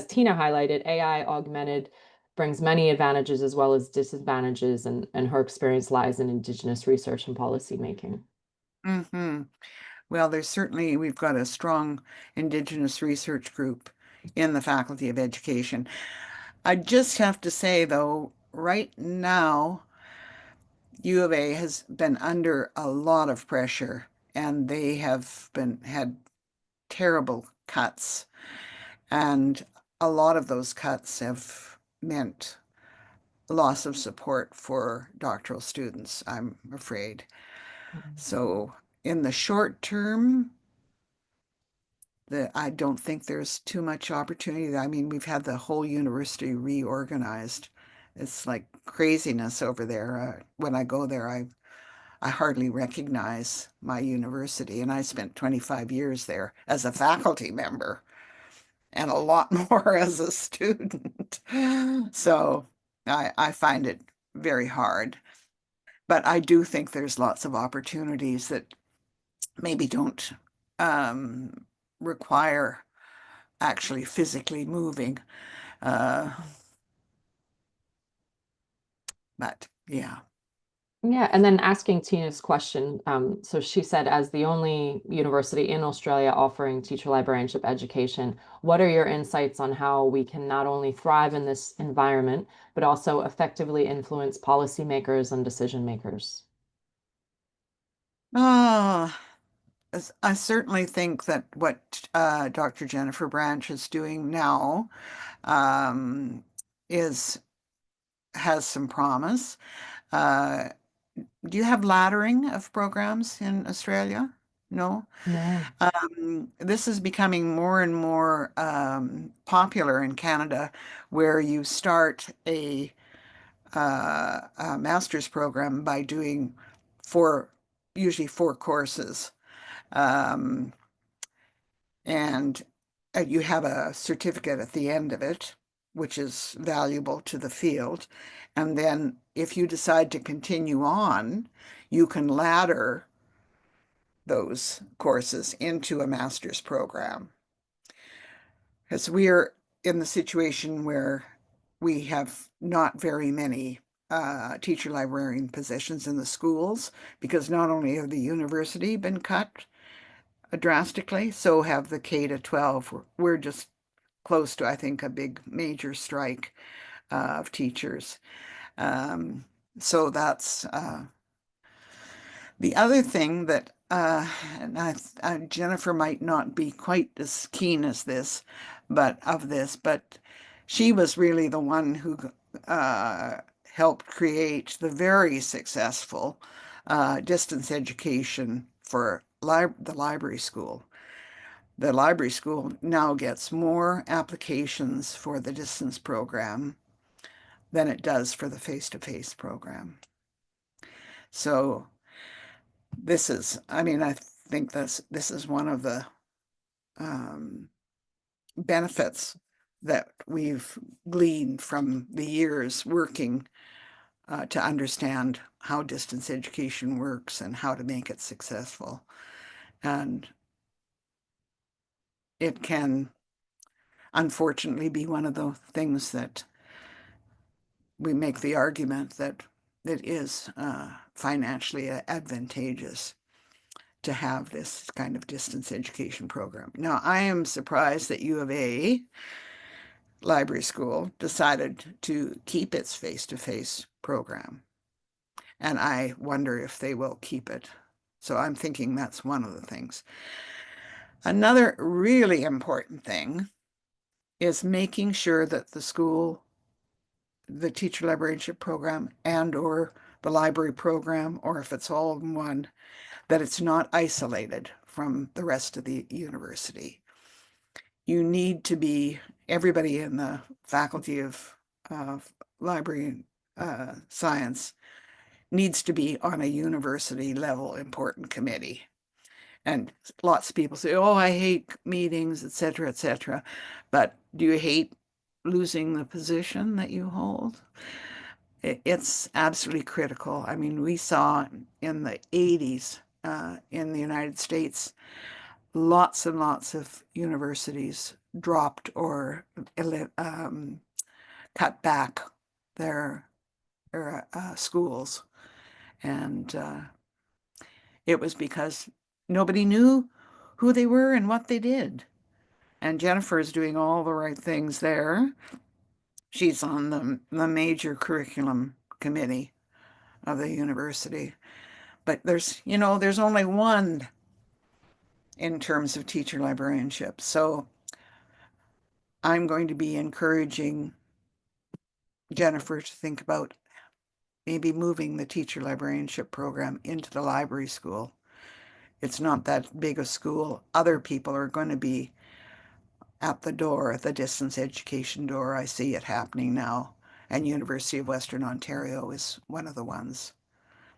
Speaker 1: Tina highlighted, AI augmented brings many advantages as well as disadvantages, and her experience lies in Indigenous research and policy making.
Speaker 3: Well, we've got a strong Indigenous research group in the Faculty of Education. I just have to say, though, right now, U of A has been under a lot of pressure, and they have had terrible cuts, and a lot of those cuts have meant loss of support for doctoral students, I'm afraid. So in the short term, I don't think there's too much opportunity. I mean, we've had the whole university reorganized. It's like craziness over there. When I go there, I hardly recognize my university, and I spent 25 years there as a faculty member and a lot more as a student. So I find it very hard. But I do think there's lots of opportunities that maybe don't require actually physically moving. But yeah.
Speaker 1: Yeah, and then asking Tina's question, so she said, as the only university in Australia offering teacher librarianship education, what are your insights on how we can not only thrive in this environment, but also effectively influence policymakers and decision makers?
Speaker 3: I certainly think that what Dr. Jennifer Branch is doing now um, has some promise. Do you have laddering of programs in Australia? No?
Speaker 1: No.
Speaker 3: This is becoming more and more popular in Canada, where you start a master's program by doing usually four courses. Um, and you have a certificate at the end of it, which is valuable to the field. And then if you decide to continue on, you can ladder those courses into a master's program. Because we're in the situation where we have not very many teacher librarian positions in the schools, because not only have the university been cut drastically, so have the K to 12. We're just close to, I think, a big major strike of teachers. So that's the other thing that, and Jennifer might not be quite as keen as this, but she was really the one who helped create the very successful distance education for the library school. The library school now gets more applications for the distance program than it does for the face-to-face program. So I think this is one of the benefits that we've gleaned from the years working to understand how distance education works and how to make it successful. And it can unfortunately be one of the things that we make the argument that it is financially advantageous to have this kind of distance education program. Now, I am surprised that U of A Library School decided to keep its face-to-face program, and I wonder if they will keep it. So I'm thinking that's one of the things. Another really important thing is making sure that the school, the teacher librarianship program, and or the library program, or if it's all in one, that it's not isolated from the rest of the university. You need to be, everybody in the Faculty of Library Science needs to be on a university level important committee. And lots of people say, oh, I hate meetings, et cetera, but do you hate losing the position that you hold? It's absolutely critical. I mean, we saw in the 80s in the United States, lots and lots of universities dropped or cut back their schools. And it was because nobody knew who they were and what they did. And Jennifer is doing all the right things there. She's on the major curriculum committee of the university. But there's only one in terms of teacher librarianship. So I'm going to be encouraging Jennifer to think about maybe moving the teacher librarianship program into the library school. It's not that big a school. Other people are going to be at the door, at the distance education door. I see it happening now. And University of Western Ontario is one of the ones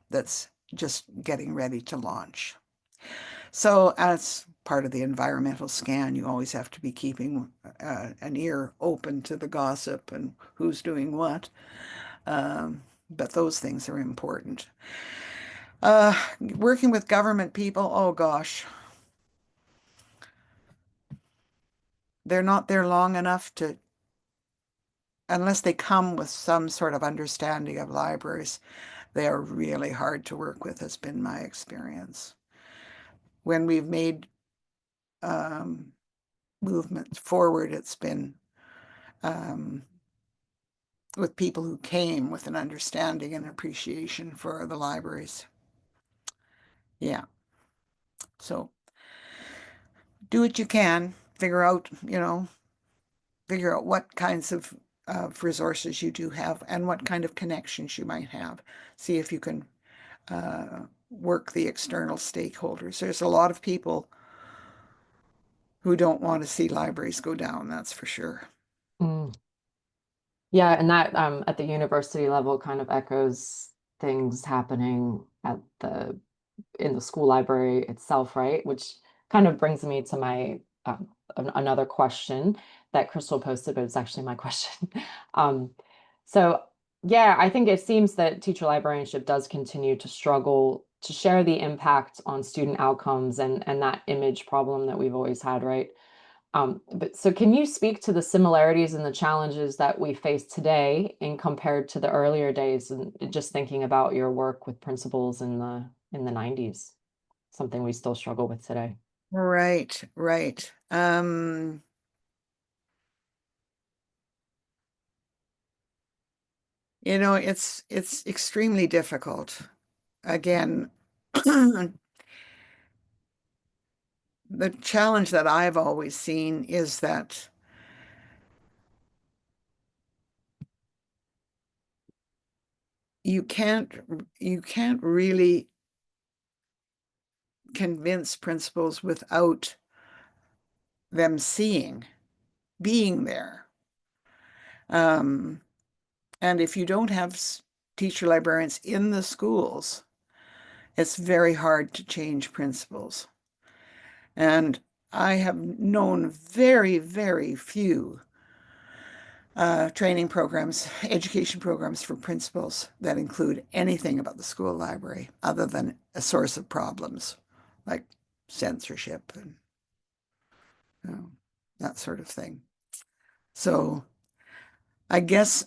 Speaker 3: that's just getting ready to launch. So as part of the environmental scan, you always have to be keeping an ear open to the gossip and who's doing what. But those things are important. Working with government people, oh gosh. They're not there long enough to, unless they come with some sort of understanding of libraries, they are really hard to work with, has been my experience. When we've made movement forward, it's been with people who came with an understanding and appreciation for the libraries. Yeah. So do what you can, figure out what kinds of resources you do have and what kind of connections you might have. See if you can work the external stakeholders. There's a lot of people who don't want to see libraries go down, that's for sure.
Speaker 1: Mm. Yeah, and that at the university level kind of echoes things happening in the school library itself, right? Which kind of brings me to my another question that Crystal posted, but it's actually my question. So yeah, I think it seems that teacher librarianship does continue to struggle to share the impact on student outcomes and that image problem that we've always had, right? But so can you speak to the similarities and the challenges that we face today in compared to the earlier days, and just thinking about your work with principals in the 90s, something we still struggle with today?
Speaker 3: Right. It's extremely difficult. Again, the challenge that I've always seen is that you can't really convince principals without them being there. And if you don't have teacher librarians in the schools, it's very hard to change principals. And I have known very, very few training programs, education programs for principals that include anything about the school library other than a source of problems like censorship and that sort of thing. So I guess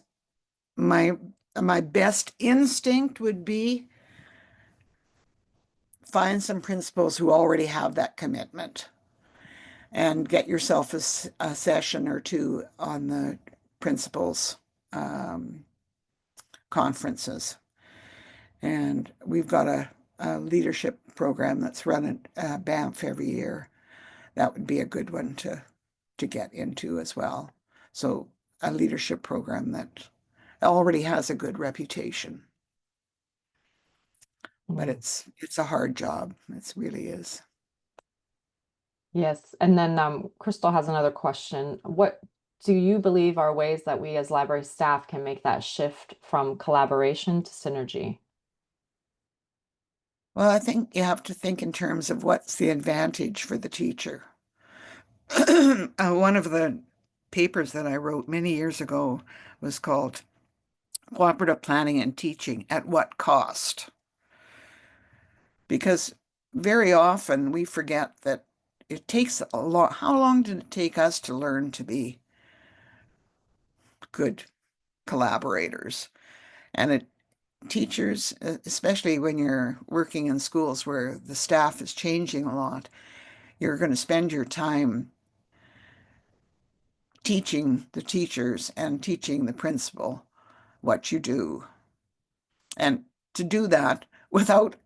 Speaker 3: my best instinct would be find some principals who already have that commitment and get yourself a session or two on the principals conferences. And we've got a leadership program that's run at Banff every year. That would be a good one to get into as well. So a leadership program that already has a good reputation. But it's a hard job. It really is.
Speaker 1: Yes. And then Crystal has another question. What do you believe are ways that we as library staff can make that shift from collaboration to synergy?
Speaker 3: Well, I think you have to think in terms of what's the advantage for the teacher. One of the papers that I wrote many years ago was called Cooperative Planning and Teaching at What Cost? Because very often we forget that it takes a lot. How long did it take us to learn to be good collaborators? And teachers, especially when you're working in schools where the staff is changing a lot, you're going to spend your time teaching the teachers and teaching the principal what you do. And to do that without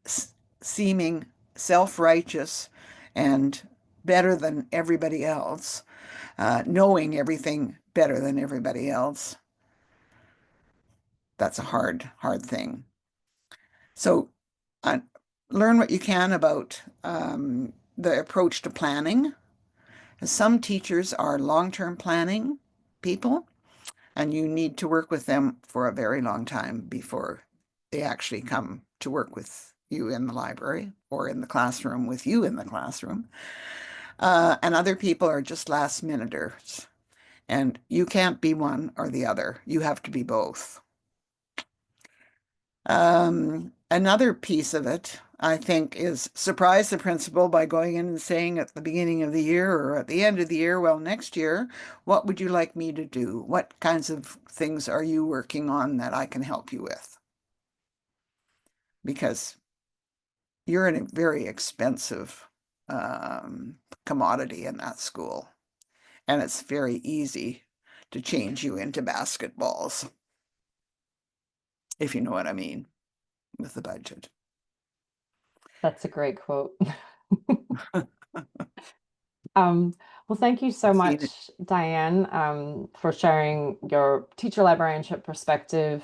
Speaker 3: seeming self-righteous and better than everybody else, knowing everything better than everybody else, that's a hard thing. So learn what you can about the approach to planning. Some teachers are long-term planning people, and you need to work with them for a very long time before they actually come to work with you in the library or in the classroom with you in the classroom. And other people are just last minuters. And you can't be one or the other. You have to be both. Another piece of it, I think, is surprise the principal by going in and saying at the beginning of the year or at the end of the year, well, next year, what would you like me to do? What kinds of things are you working on that I can help you with? Because you're in a very expensive commodity in that school. And it's very easy to change you into basketballs, if you know what I mean, with the budget.
Speaker 1: That's a great quote. Well, thank you so much, Dianne, for sharing your teacher librarianship perspective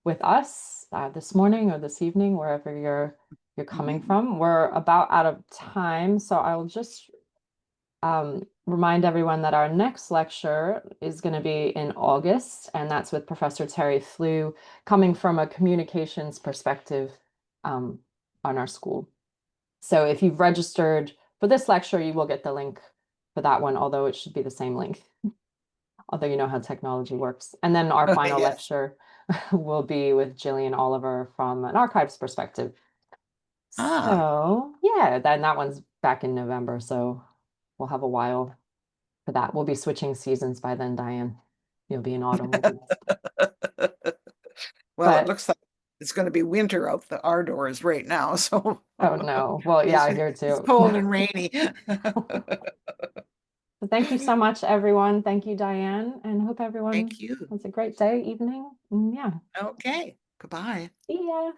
Speaker 1: with us this morning or this evening, wherever you're coming from. We're about out of time, so I'll just remind everyone that our next lecture is going to be in August, and that's with Professor Terry Flew, coming from a communications perspective on our school. So if you've registered for this lecture, you will get the link for that one, although it should be the same link, although you know how technology works. And then our final lecture will be with Jillian Oliver from an archives perspective. So yeah, then that one's back in November, so we'll have a while for that. We'll be switching seasons by then, Dianne. You'll be in autumn.
Speaker 3: Well, it looks like it's going to be winter out our doors right now. So
Speaker 1: oh no. Well, yeah, here too.
Speaker 3: It's cold and rainy.
Speaker 1: So thank you so much, everyone. Thank you, Dianne, and hope everyone
Speaker 3: Thank you.
Speaker 1: has a great day, evening. Yeah.
Speaker 3: Okay. Goodbye.
Speaker 1: See ya.